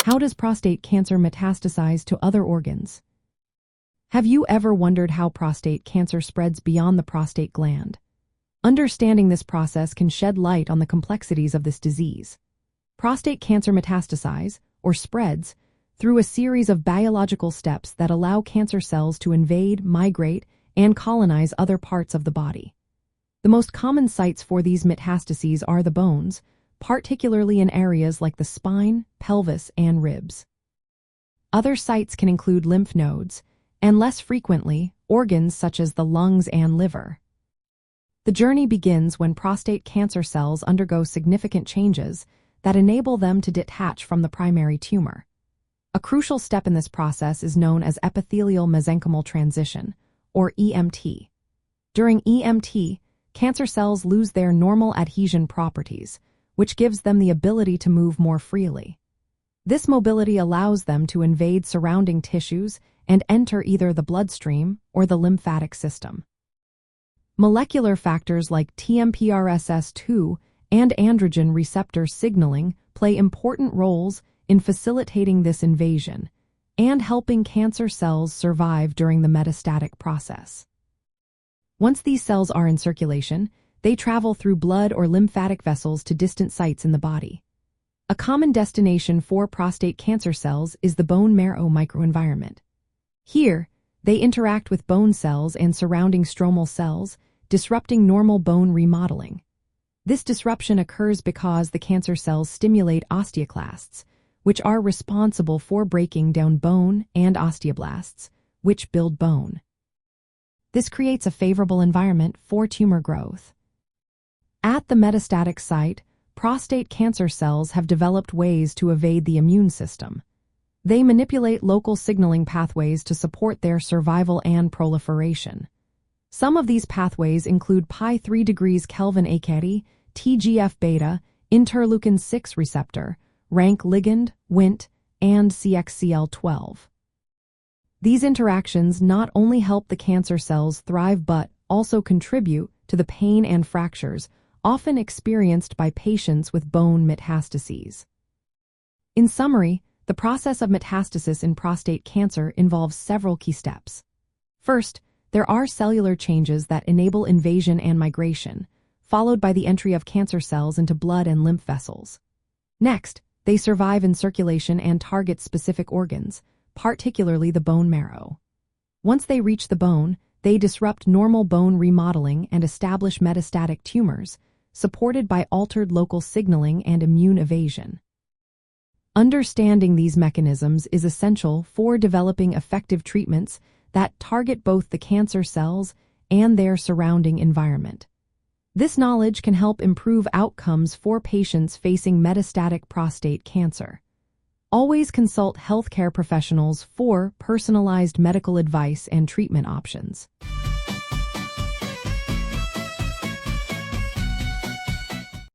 How does prostate cancer metastasize to other organs? Have you ever wondered how prostate cancer spreads beyond the prostate gland? Understanding this process can shed light on the complexities of this disease. Prostate cancer metastasizes, or spreads, through a series of biological steps that allow cancer cells to invade, migrate, and colonize other parts of the body. The most common sites for these metastases are the bones, particularly in areas like the spine, pelvis, and ribs. Other sites can include lymph nodes, and less frequently, organs such as the lungs and liver. The journey begins when prostate cancer cells undergo significant changes that enable them to detach from the primary tumor. A crucial step in this process is known as epithelial mesenchymal transition, or EMT. During EMT, cancer cells lose their normal adhesion properties, which gives them the ability to move more freely. This mobility allows them to invade surrounding tissues and enter either the bloodstream or the lymphatic system. Molecular factors like TMPRSS2 and androgen receptor signaling play important roles in facilitating this invasion and helping cancer cells survive during the metastatic process. Once these cells are in circulation, they travel through blood or lymphatic vessels to distant sites in the body. A common destination for prostate cancer cells is the bone marrow microenvironment. Here, they interact with bone cells and surrounding stromal cells, disrupting normal bone remodeling. This disruption occurs because the cancer cells stimulate osteoclasts, which are responsible for breaking down bone, and osteoblasts, which build bone. This creates a favorable environment for tumor growth. At the metastatic site, prostate cancer cells have developed ways to evade the immune system. They manipulate local signaling pathways to support their survival and proliferation. Some of these pathways include pi3 degrees Kelvin AKT, TGF-beta, interleukin-6 receptor, rank ligand, Wnt, and CXCL12. These interactions not only help the cancer cells thrive but also contribute to the pain and fractures often experienced by patients with bone metastases. In summary, the process of metastasis in prostate cancer involves several key steps. First, there are cellular changes that enable invasion and migration, followed by the entry of cancer cells into blood and lymph vessels. Next, they survive in circulation and target specific organs, particularly the bone marrow. Once they reach the bone, they disrupt normal bone remodeling and establish metastatic tumors, supported by altered local signaling and immune evasion. Understanding these mechanisms is essential for developing effective treatments that target both the cancer cells and their surrounding environment. This knowledge can help improve outcomes for patients facing metastatic prostate cancer. Always consult healthcare professionals for personalized medical advice and treatment options.